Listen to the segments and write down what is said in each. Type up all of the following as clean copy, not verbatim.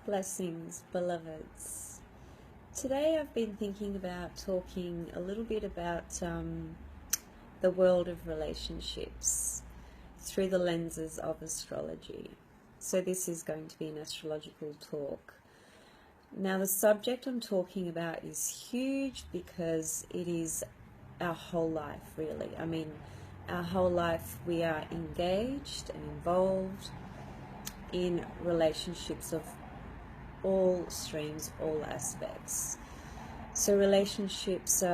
Blessings, beloveds. Today I've been thinking about talking a little bit about the world of relationships through the lenses of astrology. So this is going to be an astrological talk. Now the subject I'm talking about is huge because it is our whole life, really. I mean, our whole life we are engaged and involved in relationships of all streams, all aspects. So relationships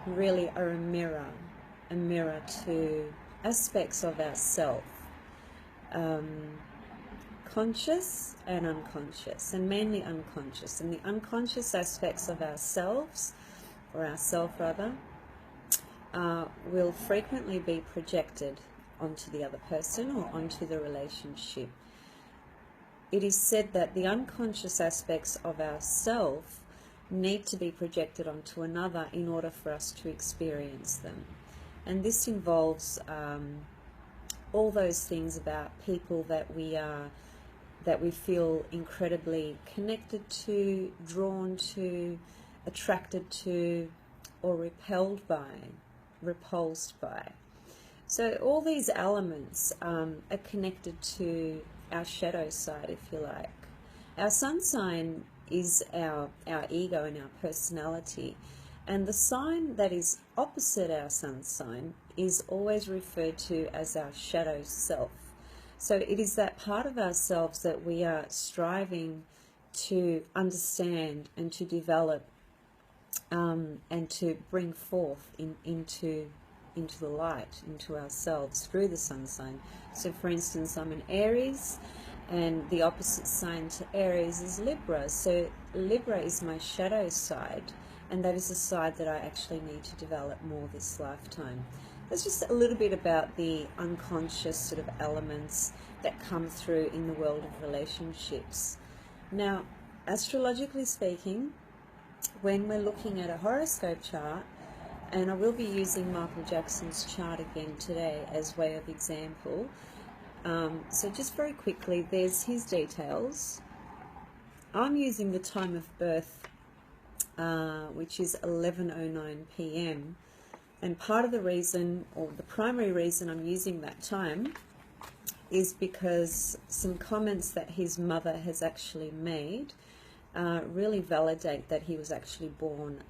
really are a mirror to aspects of ourself, conscious and unconscious, and mainly unconscious. And the unconscious aspects of ourselves, or ourself rather, will frequently be projected onto the other person or onto the relationship. It is said that the unconscious aspects of ourself need to be projected onto another in order for us to experience them. And this involves all those things about people that we feel incredibly connected to, drawn to, attracted to, or repulsed by. So all these elements are connected to our shadow side, if you like. Our sun sign is our ego and our personality, and the sign that is opposite our sun sign is always referred to as our shadow self. So it is that part of ourselves that we are striving to understand and to develop and to bring forth into the light, into ourselves through the sun sign. So for instance, I'm an Aries, and the opposite sign to Aries is Libra. So Libra is my shadow side, and that is a side that I actually need to develop more this lifetime. There's just a little bit about the unconscious sort of elements that come through in the world of relationships. Now, astrologically speaking, when we're looking at a horoscope chart, and I will be using Michael Jackson's chart again today as way of example. So just very quickly, there's his details. I'm using the time of birth, which is 11:09 p.m. And part of the reason, or the primary reason I'm using that time, is because some comments that his mother has actually made really validate that he was actually born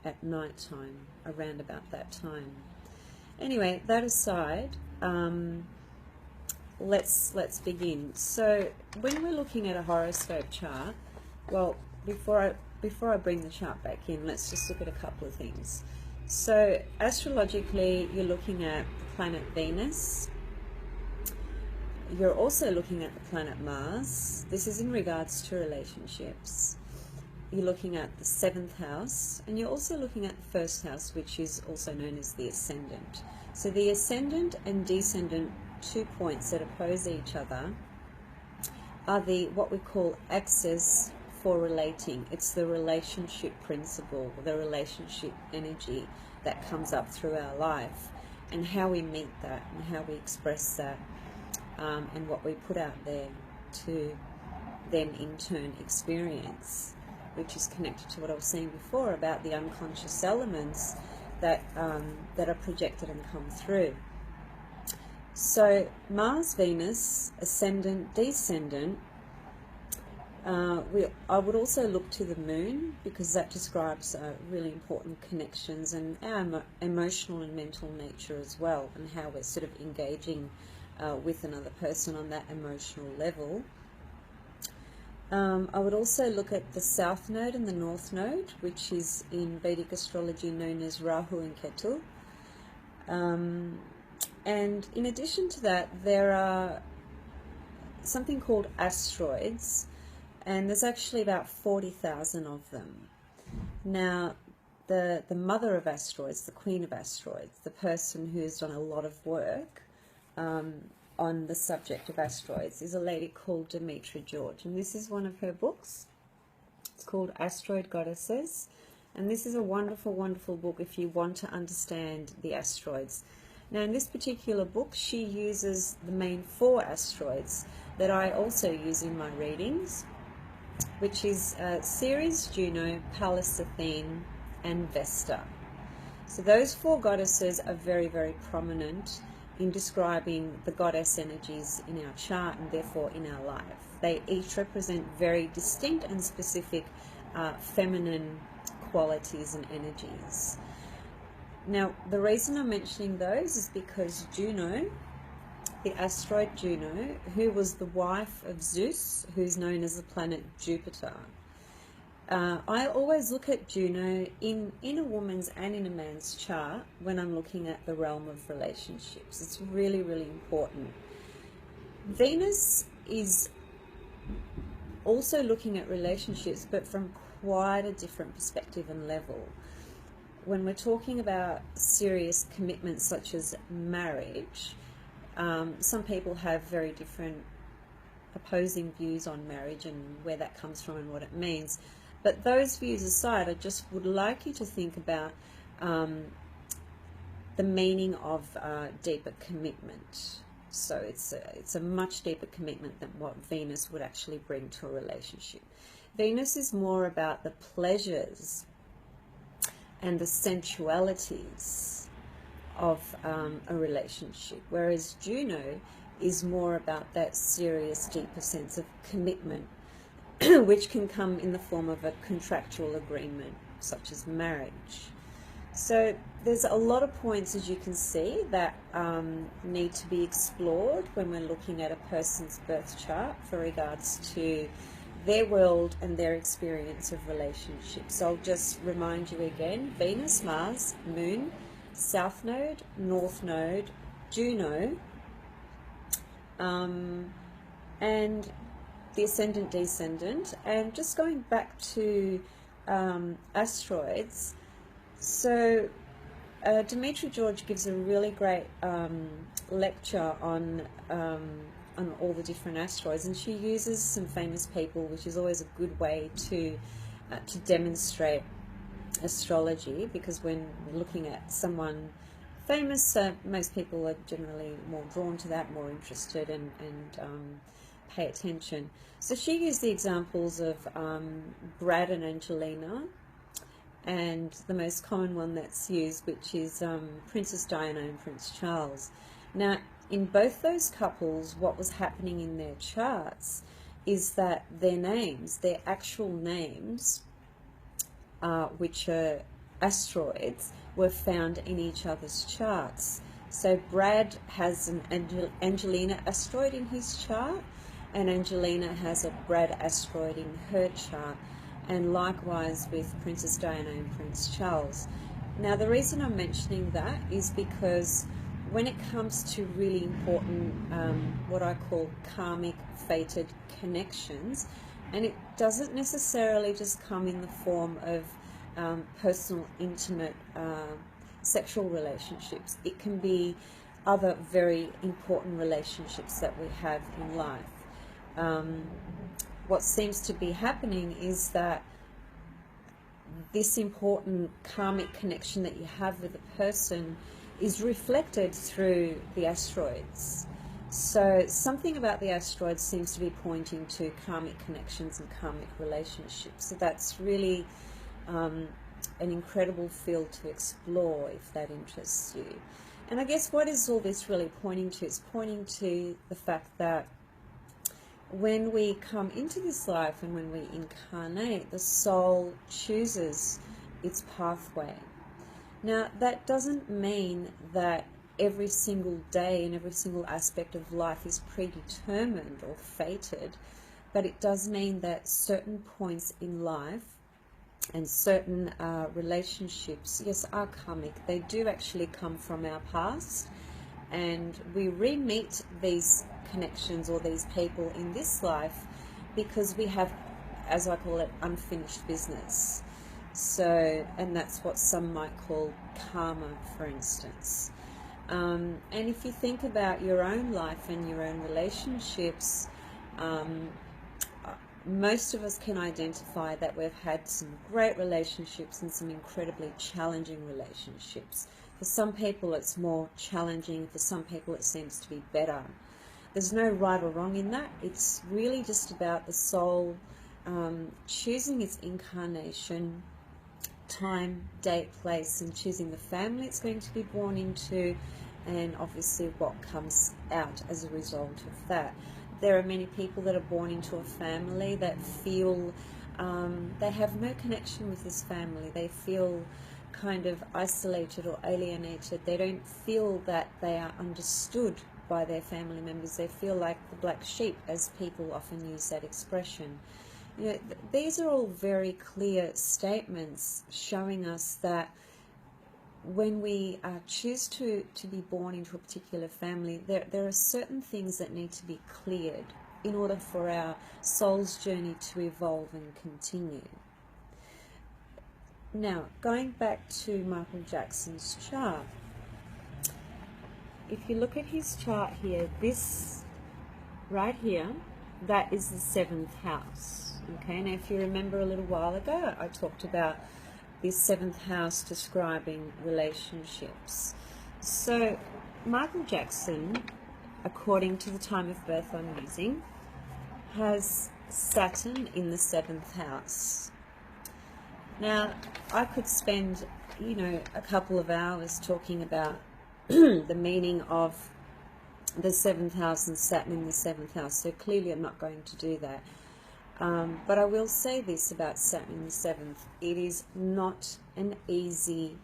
at night time, around about that time. Anyway, that aside, let's begin. So when we're looking at a horoscope chart, well, before I bring the chart back in, let's just look at a couple of things. So astrologically, you're looking at the planet Venus. You're also looking at the planet Mars. This is in regards to relationships. You're looking at the 7th house, and you're also looking at the 1st house, which is also known as the ascendant. So the ascendant and descendant, 2 points that oppose each other, are what we call axis for relating. It's the relationship principle, the relationship energy that comes up through our life, and how we meet that and how we express that, and what we put out there to then in turn experience, which is connected to what I was saying before about the unconscious elements that are projected and come through. So Mars, Venus, ascendant, descendant. I would also look to the moon, because that describes really important connections and our emotional and mental nature as well, and how we're sort of engaging with another person on that emotional level. I would also look at the South Node and the North Node, which is in Vedic astrology known as Rahu and Ketu. And in addition to that, there are something called asteroids, and there's actually about 40,000 of them. Now, the mother of asteroids, the queen of asteroids, the person who's done a lot of work on the subject of asteroids, is a lady called Demetra George, and this is one of her books. It's called Asteroid Goddesses, and this is a wonderful, wonderful book if you want to understand the asteroids. Now in this particular book, she uses the main 4 asteroids, that I also use in my readings, which is Ceres, Juno, Pallas Athene, and Vesta. So those four goddesses are very, very prominent in describing the goddess energies in our chart and therefore in our life. They each represent very distinct and specific feminine qualities and energies. Now, the reason I'm mentioning those is because Juno, the asteroid Juno, who was the wife of Zeus, who's known as the planet Jupiter. I always look at Juno in a woman's and in a man's chart when I'm looking at the realm of relationships. It's really, really important. Venus is also looking at relationships, but from quite a different perspective and level. When we're talking about serious commitments such as marriage, some people have very different opposing views on marriage and where that comes from and what it means. But those views aside, I just would like you to think about the meaning of deeper commitment. So it's a much deeper commitment than what Venus would actually bring to a relationship. Venus is more about the pleasures and the sensualities of a relationship, whereas Juno is more about that serious, deeper sense of commitment, which can come in the form of a contractual agreement, such as marriage. So there's a lot of points, as you can see, that need to be explored when we're looking at a person's birth chart for regards to their world and their experience of relationships. So I'll just remind you again: Venus, Mars, Moon, South Node, North Node, Juno, and the ascendant, descendant. And just going back to asteroids, so Dimitri George gives a really great lecture on all the different asteroids, and she uses some famous people, which is always a good way to demonstrate astrology, because when looking at someone famous, most people are generally more drawn to that, more interested, and pay attention. So she used the examples of Brad and Angelina, and the most common one that's used, which is Princess Diana and Prince Charles. Now, in both those couples, what was happening in their charts is that their names, their actual names, which are asteroids, were found in each other's charts. So Brad has an Angelina asteroid in his chart, and Angelina has a Brad asteroid in her chart, and likewise with Princess Diana and Prince Charles. Now, the reason I'm mentioning that is because when it comes to really important, what I call karmic fated connections, and it doesn't necessarily just come in the form of personal, intimate, sexual relationships. It can be other very important relationships that we have in life. What seems to be happening is that this important karmic connection that you have with a person is reflected through the asteroids. So something about the asteroids seems to be pointing to karmic connections and karmic relationships. So that's really an incredible field to explore if that interests you. And I guess what is all this really pointing to? It's pointing to the fact that when we come into this life and when we incarnate, the soul chooses its pathway. Now, that doesn't mean that every single day and every single aspect of life is predetermined or fated, but it does mean that certain points in life and certain relationships, yes, are karmic. They do actually come from our past, and we re-meet these connections or these people in this life because we have, as I call it, unfinished business. So, and that's what some might call karma, for instance. And if you think about your own life and your own relationships, most of us can identify that we've had some great relationships and some incredibly challenging relationships. For some people it's more challenging, for some people it seems to be better. There's no right or wrong in that. It's really just about the soul choosing its incarnation, time, date, place, and choosing the family it's going to be born into, and obviously what comes out as a result of that. There are many people that are born into a family that feel they have no connection with this family. They feel kind of isolated or alienated. They don't feel that they are understood by their family members. They feel like the black sheep, as people often use that expression. You know, these are all very clear statements showing us that when we choose to be born into a particular family, there are certain things that need to be cleared in order for our soul's journey to evolve and continue. Now, going back to Michael Jackson's chart, if you look at his chart here, this right here, that is the 7th house. Okay, now if you remember a little while ago, I talked about this 7th house describing relationships. So Michael Jackson, according to the time of birth I'm using, has Saturn in the 7th house. Now, I could spend, you know, a couple of hours talking about the meaning of the 7th house and Saturn in the 7th house, so clearly I'm not going to do that. But I will say this about Saturn in the 7th. It is not an easy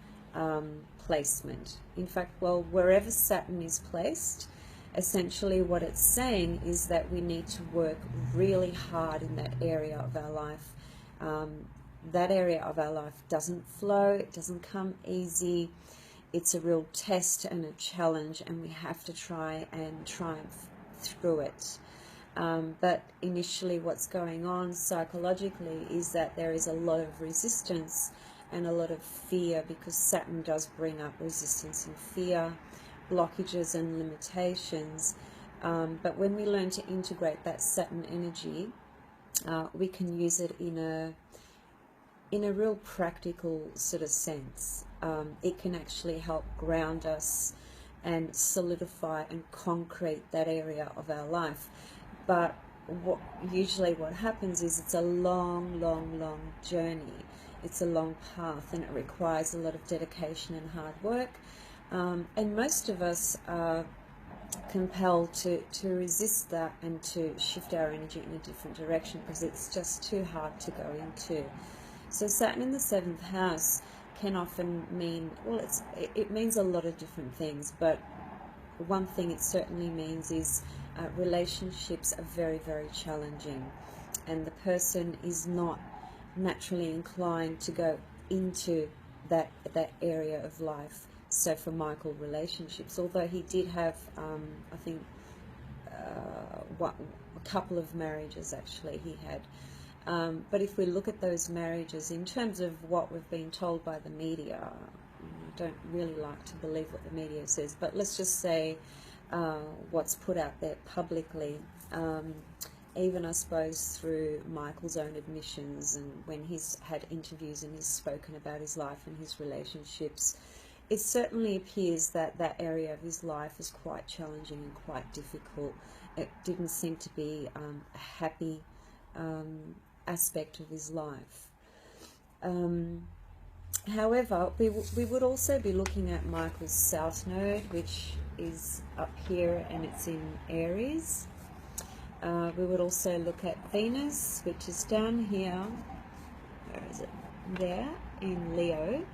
placement. In fact, well, wherever Saturn is placed, essentially what it's saying is that we need to work really hard in that area of our life. That area of our life doesn't flow, it doesn't come easy. It's a real test and a challenge, and we have to try and triumph through it. But initially what's going on psychologically is that there is a lot of resistance and a lot of fear, because Saturn does bring up resistance and fear, blockages and limitations. But when we learn to integrate that Saturn energy, we can use it in a real practical sort of sense. It can actually help ground us and solidify and concrete that area of our life. But usually what happens is it's a long, long, long journey. It's a long path, and it requires a lot of dedication and hard work. And most of us are compelled to resist that and to shift our energy in a different direction, because it's just too hard to go into. So Saturn in the 7th house can often mean, well, it means a lot of different things, but one thing it certainly means is relationships are very, very challenging, and the person is not naturally inclined to go into that area of life. So for Michael, relationships, although he did have, I think, a couple of marriages actually he had. But if we look at those marriages in terms of what we've been told by the media, I don't really like to believe what the media says, but let's just say what's put out there publicly, even I suppose through Michael's own admissions, and when he's had interviews and he's spoken about his life and his relationships, it certainly appears that that area of his life is quite challenging and quite difficult. It didn't seem to be a happy aspect of his life. However, we would also be looking at Michael's South Node, which is up here and it's in Aries. We would also look at Venus, which is down here. Where is it? There, in Leo.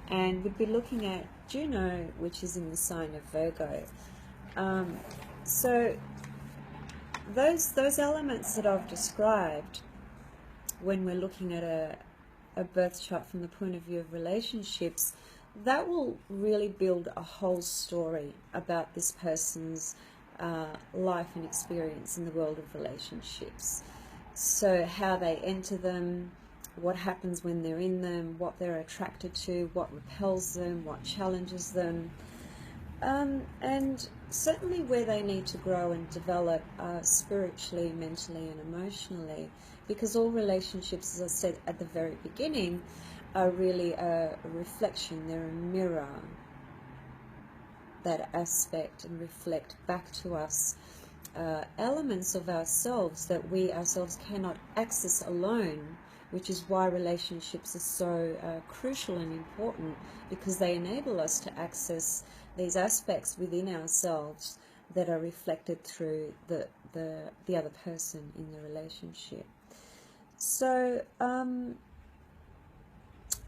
And we'd be looking at Juno, which is in the sign of Virgo. So those elements that I've described, when we're looking at a birth chart from the point of view of relationships, that will really build a whole story about this person's life and experience in the world of relationships. So how they enter them, what happens when they're in them, what they're attracted to, what repels them, what challenges them, and certainly where they need to grow and develop spiritually, mentally and emotionally, because all relationships, as I said at the very beginning, are really a reflection. They're a mirror that aspect and reflect back to us elements of ourselves that we ourselves cannot access alone, which is why relationships are so crucial and important, because they enable us to access these aspects within ourselves that are reflected through the other person in the relationship. So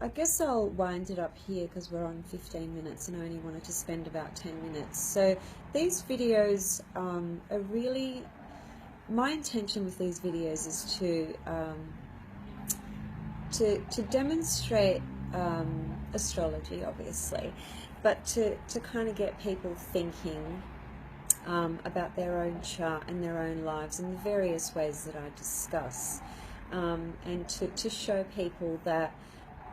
I guess I'll wind it up here because we're on 15 minutes and I only wanted to spend about 10 minutes. So these videos are really, my intention with these videos is to demonstrate astrology, obviously, but to kind of get people thinking about their own chart and their own lives in the various ways that I discuss, and to show people that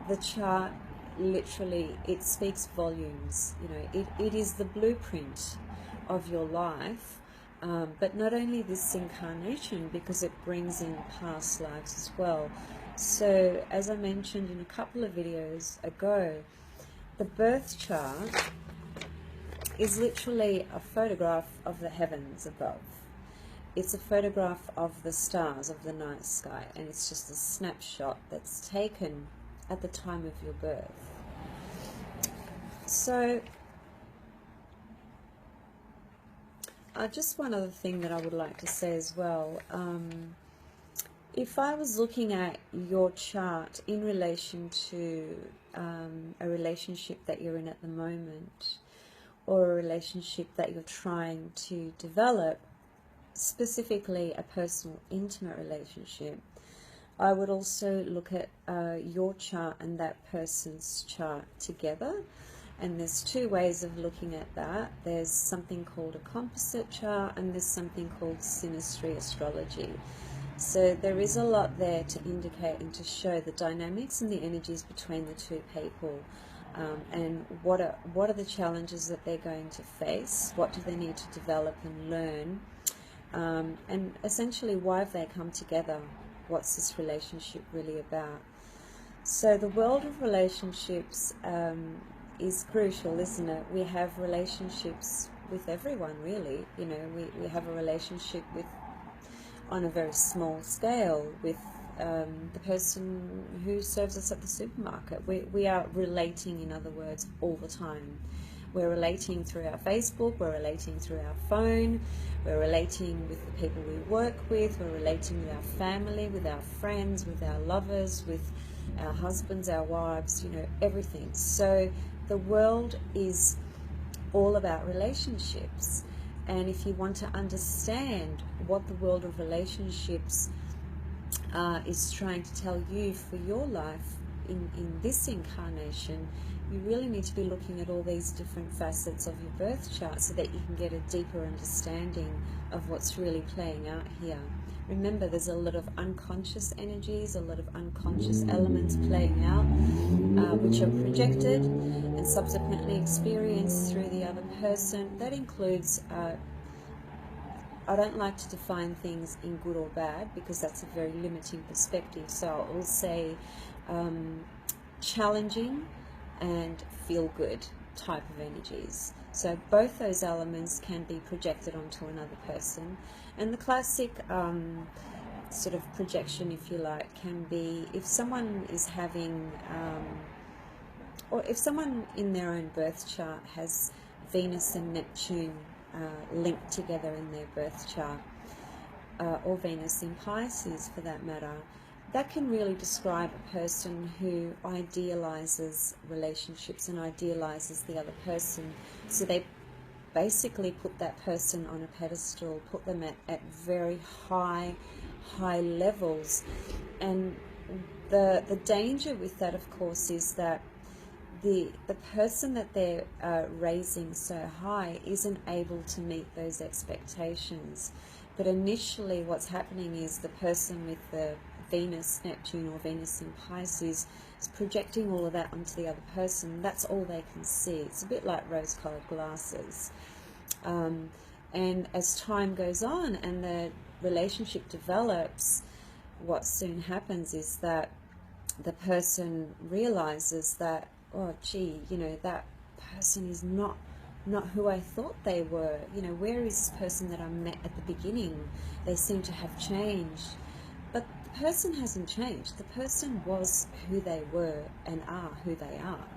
the chart literally, it speaks volumes. You know, it is the blueprint of your life, but not only this incarnation, because it brings in past lives as well. So as I mentioned in a couple of videos ago, the birth chart is literally a photograph of the heavens above. It's a photograph of the stars of the night sky, and it's just a snapshot that's taken at the time of your birth. So just one other thing that I would like to say as well. If I was looking at your chart in relation to a relationship that you're in at the moment, or a relationship that you're trying to develop, specifically a personal, intimate relationship, I would also look at your chart and that person's chart together. And there's two ways of looking at that. There's something called a composite chart, and there's something called synastry astrology. So there is a lot there to indicate and to show the dynamics and the energies between the two people, and what are the challenges that they're going to face, what do they need to develop and learn, and essentially why have they come together, what's this relationship really about. So the world of relationships is crucial, isn't it? We have relationships with everyone, really. You know, we have a relationship with, on a very small scale, with the person who serves us at the supermarket. We are relating, in other words, all the time. We're relating through our Facebook, we're relating through our phone, we're relating with the people we work with, we're relating with our family, with our friends, with our lovers, with our husbands, our wives, you know, everything. So the world is all about relationships. And if you want to understand what the world of relationships is trying to tell you for your life in this incarnation, you really need to be looking at all these different facets of your birth chart so that you can get a deeper understanding of what's really playing out here. Remember, there's a lot of unconscious energies, a lot of unconscious elements playing out, which are projected and subsequently experienced through the other person. That includes, I don't like to define things in good or bad, because that's a very limiting perspective. So I'll say challenging and feel good type of energies. So both those elements can be projected onto another person. And the classic sort of projection, if you like, can be if someone is having, or if someone in their own birth chart has Venus and Neptune linked together in their birth chart, or Venus in Pisces for that matter, that can really describe a person who idealizes relationships and idealizes the other person. So they basically put that person on a pedestal, put them at very high levels. And the danger with that, of course, is that the person that they're raising so high isn't able to meet those expectations. But initially what's happening is the person with the Venus, Neptune, or Venus in Pisces is projecting all of that onto the other person. That's all they can see. It's a bit like rose-colored glasses. And as time goes on and the relationship develops, what soon happens is that the person realizes that, oh gee, you know, that person is not not who I thought they were. You know, where is this person that I met at the beginning? They seem to have changed. But the person hasn't changed. The person was who they were and are who they are.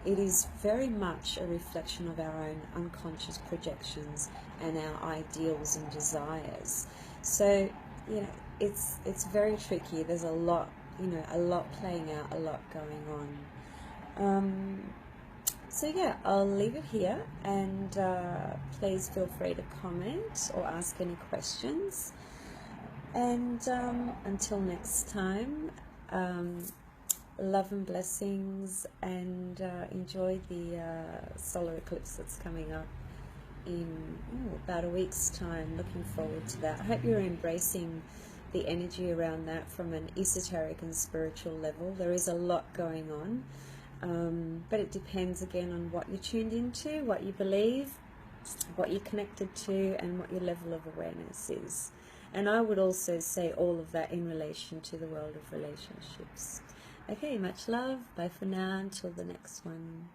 It is very much a reflection of our own unconscious projections and our ideals and desires. So, you know, it's very tricky. There's a lot, you know, a lot playing out, a lot going on. So yeah, I'll leave it here, and please feel free to comment or ask any questions. And until next time, love and blessings, and enjoy the solar eclipse that's coming up in about a week's time. Looking forward to that. I hope you're embracing the energy around that from an esoteric and spiritual level. There is a lot going on, but it depends again on what you're tuned into, what you believe, what you're connected to, and what your level of awareness is. And I would also say all of that in relation to the world of relationships. Okay, much love. Bye for now. Until the next one.